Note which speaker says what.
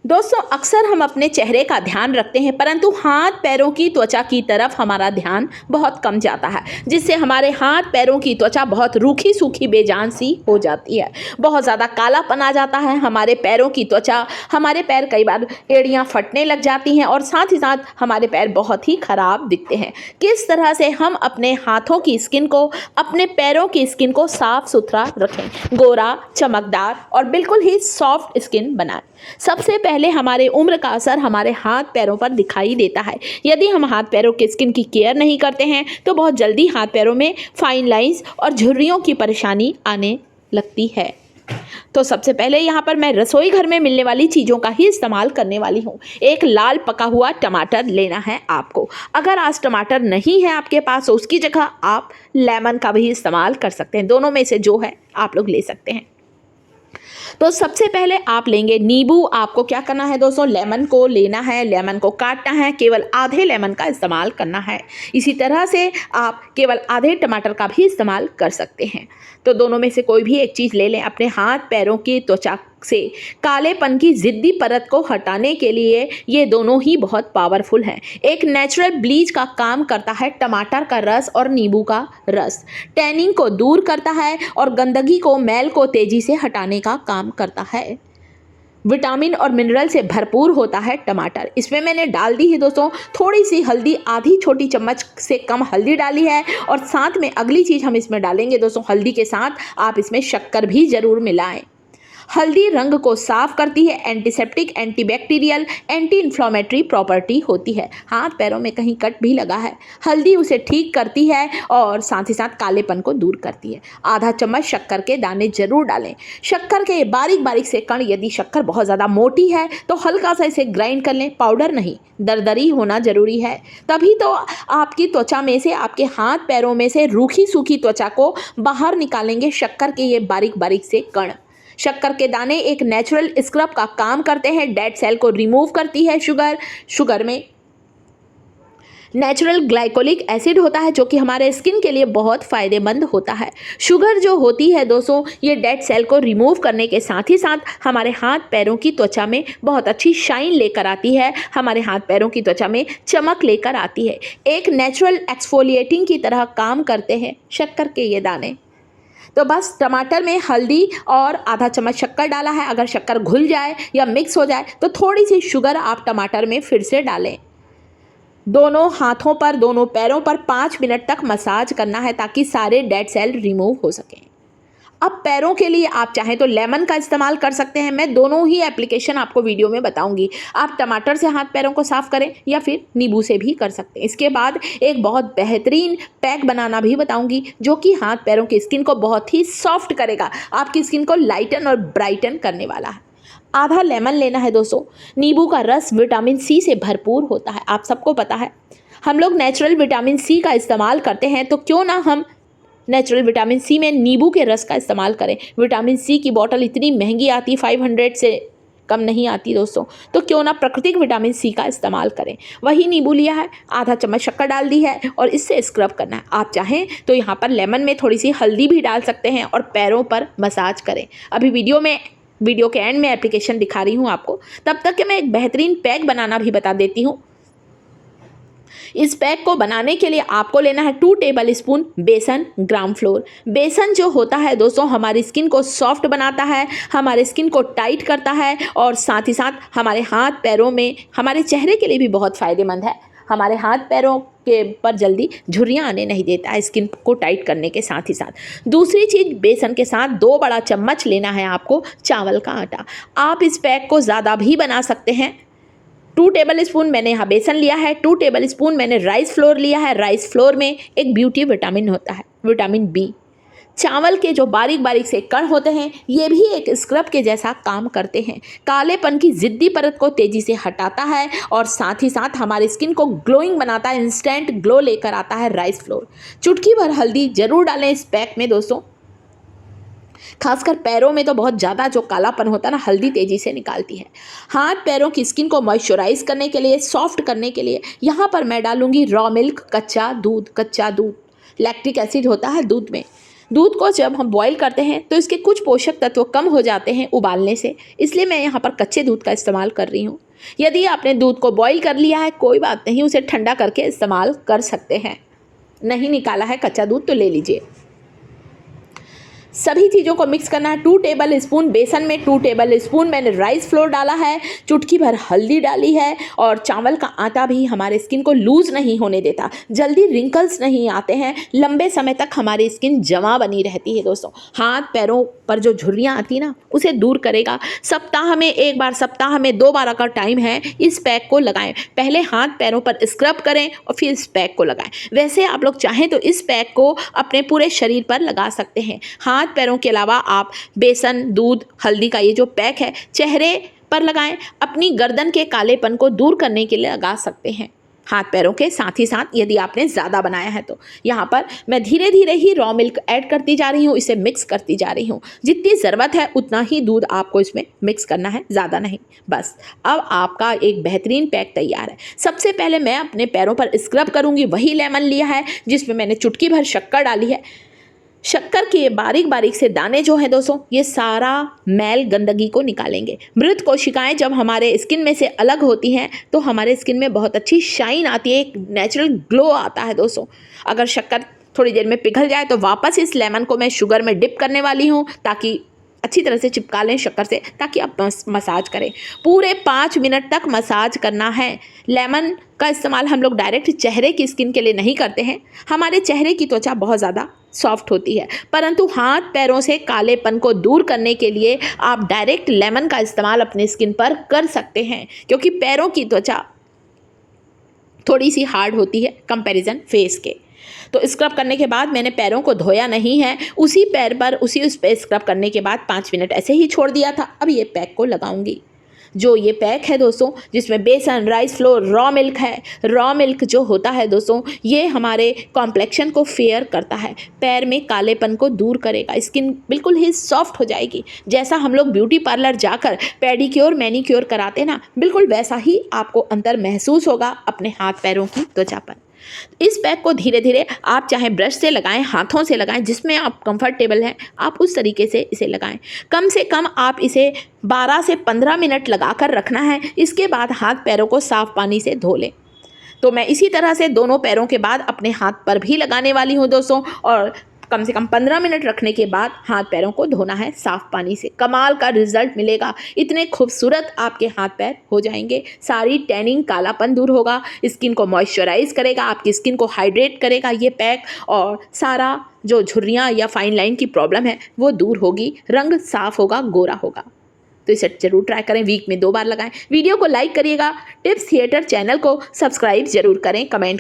Speaker 1: दोस्तों अक्सर हम अपने चेहरे का ध्यान रखते हैं, परंतु हाथ पैरों की त्वचा की तरफ हमारा ध्यान बहुत कम जाता है, जिससे हमारे हाथ पैरों की त्वचा बहुत रूखी सूखी बेजान सी हो जाती है। बहुत ज़्यादा कालापन आ जाता है हमारे पैरों की त्वचा, हमारे पैर कई बार एड़ियाँ फटने लग जाती हैं और साथ ही साथ हमारे पैर बहुत ही खराब दिखते हैं। किस तरह से हम अपने हाथों की स्किन को, अपने पैरों की स्किन को साफ सुथरा रखें, गोरा, चमकदार और बिल्कुल ही सॉफ्ट स्किन बनाएं। सबसे पहले हमारे उम्र का असर हमारे हाथ पैरों पर दिखाई देता है। यदि हम हाथ पैरों के स्किन की केयर नहीं करते हैं तो बहुत जल्दी हाथ पैरों में फाइन लाइंस और झुर्रियों की परेशानी आने लगती है। तो सबसे पहले यहाँ पर मैं रसोई घर में मिलने वाली चीज़ों का ही इस्तेमाल करने वाली हूँ। एक लाल पका हुआ टमाटर लेना है आपको। अगर आज टमाटर नहीं है आपके पास तो उसकी जगह आप लेमन का भी इस्तेमाल कर सकते हैं। दोनों में से जो है आप लोग ले सकते हैं। तो सबसे पहले आप लेंगे नींबू। आपको क्या करना है दोस्तों, लेमन को लेना है, लेमन को काटना है, केवल आधे लेमन का इस्तेमाल करना है। इसी तरह से आप केवल आधे टमाटर का भी इस्तेमाल कर सकते हैं। तो दोनों में से कोई भी एक चीज़ ले लें। अपने हाथ पैरों की त्वचा से कालेपन की ज़िद्दी परत को हटाने के लिए ये दोनों ही बहुत पावरफुल हैं। एक नेचुरल ब्लीच का काम करता है टमाटर का रस और नींबू का रस। टैनिंग को दूर करता है और गंदगी को, मैल को तेज़ी से हटाने का काम करता है। विटामिन और मिनरल से भरपूर होता है टमाटर। इसमें मैंने डाल दी है दोस्तों थोड़ी सी हल्दी, आधी छोटी चम्मच से कम हल्दी डाली है। और साथ में अगली चीज़ हम इसमें डालेंगे दोस्तों, हल्दी के साथ आप इसमें शक्कर भी ज़रूर मिलाएं। हल्दी रंग को साफ करती है, antiseptic, antibacterial, anti inflammatory property होती है। हाथ पैरों में कहीं कट भी लगा है, हल्दी उसे ठीक करती है और साथ ही साथ कालेपन को दूर करती है। आधा चम्मच शक्कर के दाने जरूर डालें। शक्कर के बारीक बारीक से कण, यदि शक्कर बहुत ज़्यादा मोटी है तो हल्का सा इसे ग्राइंड कर लें, पाउडर नहीं, दरदरी होना जरूरी है। तभी तो आपकी त्वचा में से, आपके हाथ पैरों में से रूखी सूखी त्वचा को बाहर निकालेंगे शक्कर के ये बारीक बारीक से कण। शक्कर के दाने एक नेचुरल स्क्रब का काम करते हैं, डेड सेल को रिमूव करती है। शुगर में नेचुरल ग्लाइकोलिक एसिड होता है जो कि हमारे स्किन के लिए बहुत फ़ायदेमंद होता है। शुगर जो होती है दोस्तों, ये डेड सेल को रिमूव करने के साथ ही साथ हमारे हाथ पैरों की त्वचा में बहुत अच्छी शाइन लेकर आती है, हमारे हाथ पैरों की त्वचा में चमक लेकर आती है। एक नेचुरल एक्सफोलिएटिंग की तरह काम करते हैं शक्कर के ये दाने। तो बस टमाटर में हल्दी और आधा चम्मच शक्कर डाला है। अगर शक्कर घुल जाए या मिक्स हो जाए तो थोड़ी सी शुगर आप टमाटर में फिर से डालें। दोनों हाथों पर, दोनों पैरों पर 5 मिनट तक मसाज करना है ताकि सारे डेड सेल रिमूव हो सकें। अब पैरों के लिए आप चाहें तो लेमन का इस्तेमाल कर सकते हैं। मैं दोनों ही एप्लीकेशन आपको वीडियो में बताऊंगी। आप टमाटर से हाथ पैरों को साफ करें या फिर नींबू से भी कर सकते हैं। इसके बाद एक बहुत बेहतरीन पैक बनाना भी बताऊंगी जो कि हाथ पैरों की स्किन को बहुत ही सॉफ्ट करेगा, आपकी स्किन को लाइटन और ब्राइटन करने वाला है। आधा लेमन लेना है दोस्तों। नींबू का रस विटामिन सी से भरपूर होता है, आप सबको पता है। हम लोग नेचुरल विटामिन सी का इस्तेमाल करते हैं, तो क्यों ना हम नेचुरल विटामिन सी में नींबू के रस का इस्तेमाल करें। विटामिन सी की बोतल इतनी महंगी आती, 500 से कम नहीं आती दोस्तों, तो क्यों ना प्राकृतिक विटामिन सी का इस्तेमाल करें। वही नींबू लिया है, आधा चम्मच शक्कर डाल दी है और इससे स्क्रब करना है। आप चाहें तो यहाँ पर लेमन में थोड़ी सी हल्दी भी डाल सकते हैं और पैरों पर मसाज करें। अभी वीडियो के एंड में एप्लीकेशन दिखा रही हूँ आपको। तब तक कि मैं एक बेहतरीन पैक बनाना भी बता देती हूँ। इस पैक को बनाने के लिए आपको लेना है 2 टेबल स्पून बेसन, ग्राम फ्लोर। बेसन जो होता है दोस्तों हमारी स्किन को सॉफ्ट बनाता है, हमारे स्किन को टाइट करता है और साथ ही साथ हमारे हाथ पैरों में, हमारे चेहरे के लिए भी बहुत फ़ायदेमंद है। हमारे हाथ पैरों के पर जल्दी झुर्रियाँ आने नहीं देता है, स्किन को टाइट करने के साथ ही साथ। दूसरी चीज़, बेसन के साथ 2 बड़ा चम्मच लेना है आपको चावल का आटा। आप इस पैक को ज़्यादा भी बना सकते हैं। 2 टेबल स्पून मैंने यहाँ बेसन लिया है, 2 टेबल स्पून मैंने राइस फ्लोर लिया है। राइस फ्लोर में एक ब्यूटी विटामिन होता है, विटामिन बी। चावल के जो बारीक बारीक से कण होते हैं ये भी एक स्क्रब के जैसा काम करते हैं, कालेपन की ज़िद्दी परत को तेज़ी से हटाता है और साथ ही साथ हमारी स्किन को ग्लोइंग बनाता है, इंस्टेंट ग्लो लेकर आता है राइस फ्लोर। चुटकी भर हल्दी ज़रूर डालें इस पैक में दोस्तों। खासकर पैरों में तो बहुत ज़्यादा जो कालापन होता है ना, हल्दी तेज़ी से निकालती है। हाथ पैरों की स्किन को मॉइस्चराइज करने के लिए, सॉफ्ट करने के लिए यहाँ पर मैं डालूंगी रॉ मिल्क, कच्चा दूध। लैक्टिक एसिड होता है दूध में, दूध को जब हम बॉईल करते हैं तो इसके कुछ पोषक तत्व कम हो जाते हैं उबालने से, इसलिए मैं यहाँ पर कच्चे दूध का इस्तेमाल कर रही हूँ। यदि आपने दूध को बॉईल कर लिया है कोई बात नहीं, उसे ठंडा करके इस्तेमाल कर सकते हैं। नहीं निकाला है कच्चा दूध तो ले लीजिए। सभी चीज़ों को मिक्स करना है। 2 टेबल स्पून बेसन में 2 टेबल स्पून मैंने राइस फ्लोर डाला है, चुटकी भर हल्दी डाली है, और चावल का आटा भी हमारे स्किन को लूज़ नहीं होने देता, जल्दी रिंकल्स नहीं आते हैं, लंबे समय तक हमारी स्किन जमा बनी रहती है। दोस्तों, हाथ पैरों पर जो झुर्रियाँ आती ना उसे दूर करेगा। सप्ताह में 1 बार, सप्ताह में 2 बार का टाइम है, इस पैक को लगाएं। पहले हाथ पैरों पर स्क्रब करें और फिर इस पैक को लगाएं। वैसे आप लोग चाहें तो इस पैक को अपने पूरे शरीर पर लगा सकते हैं। हाथ पैरों के अलावा आप बेसन, दूध, हल्दी का ये जो पैक है चेहरे पर लगाएं। अपनी गर्दन के कालेपन को दूर करने के लिए लगा सकते हैं हाथ पैरों के साथ ही साथ, यदि आपने ज़्यादा बनाया है तो। यहाँ पर मैं धीरे धीरे ही रॉ मिल्क ऐड करती जा रही हूँ, इसे मिक्स करती जा रही हूँ। जितनी ज़रूरत है उतना ही दूध आपको इसमें मिक्स करना है, ज़्यादा नहीं। बस अब आपका एक बेहतरीन पैक तैयार है। सबसे पहले मैं अपने पैरों पर स्क्रब करूँगी। वही लेमन लिया है जिसमें मैंने चुटकी भर शक्कर डाली है। शक्कर के बारीक बारीक से दाने जो हैं दोस्तों, ये सारा मैल गंदगी को निकालेंगे। मृत कोशिकाएं जब हमारे स्किन में से अलग होती हैं तो हमारे स्किन में बहुत अच्छी शाइन आती है, एक नेचुरल ग्लो आता है दोस्तों। अगर शक्कर थोड़ी देर में पिघल जाए तो वापस इस लेमन को मैं शुगर में डिप करने वाली हूँ, ताकि अच्छी तरह से चिपका लें शक्कर से, ताकि आप मसाज करें। पूरे 5 मिनट तक मसाज करना है। लेमन का इस्तेमाल हम लोग डायरेक्ट चेहरे की स्किन के लिए नहीं करते हैं। हमारे चेहरे की त्वचा बहुत ज़्यादा सॉफ्ट होती है, परंतु हाथ पैरों से कालेपन को दूर करने के लिए आप डायरेक्ट लेमन का इस्तेमाल अपने स्किन पर कर सकते हैं, क्योंकि पैरों की त्वचा थोड़ी सी हार्ड होती है कंपैरिजन फेस के। तो स्क्रब करने के बाद मैंने पैरों को धोया नहीं है, उसी पैर पर उस पे स्क्रब करने के बाद 5 मिनट ऐसे ही छोड़ दिया था। अब ये पैक को लगाऊंगी। जो ये पैक है दोस्तों, जिसमें बेसन, राइस फ्लोर, रॉ मिल्क है। रॉ मिल्क जो होता है दोस्तों, ये हमारे कॉम्प्लेक्शन को फेयर करता है, पैर में कालेपन को दूर करेगा, स्किन बिल्कुल ही सॉफ्ट हो जाएगी। जैसा हम लोग ब्यूटी पार्लर जाकर पेडिक्योर, मैनिक्योर कराते ना, बिल्कुल वैसा ही आपको अंतर महसूस होगा अपने हाथ पैरों की त्वचा पर। इस पैक को धीरे धीरे आप चाहे ब्रश से लगाएं, हाथों से लगाएं, जिसमें आप कंफर्टेबल हैं आप उस तरीके से इसे लगाएं। कम से कम आप इसे 12 से 15 मिनट लगाकर रखना है। इसके बाद हाथ पैरों को साफ़ पानी से धो लें। तो मैं इसी तरह से दोनों पैरों के बाद अपने हाथ पर भी लगाने वाली हूँ दोस्तों, और कम से कम 15 मिनट रखने के बाद हाथ पैरों को धोना है साफ़ पानी से। कमाल का रिजल्ट मिलेगा, इतने खूबसूरत आपके हाथ पैर हो जाएंगे। सारी टैनिंग, कालापन दूर होगा, स्किन को मॉइस्चराइज करेगा, आपकी स्किन को हाइड्रेट करेगा ये पैक, और सारा जो झुर्रियाँ या फाइन लाइन की प्रॉब्लम है वो दूर होगी, रंग साफ़ होगा, गोरा होगा। तो इसे जरूर ट्राई करें, वीक में 2 बार लगाएं। वीडियो को लाइक करिएगा, टिप्स थिएटर चैनल को सब्सक्राइब जरूर करें, कमेंट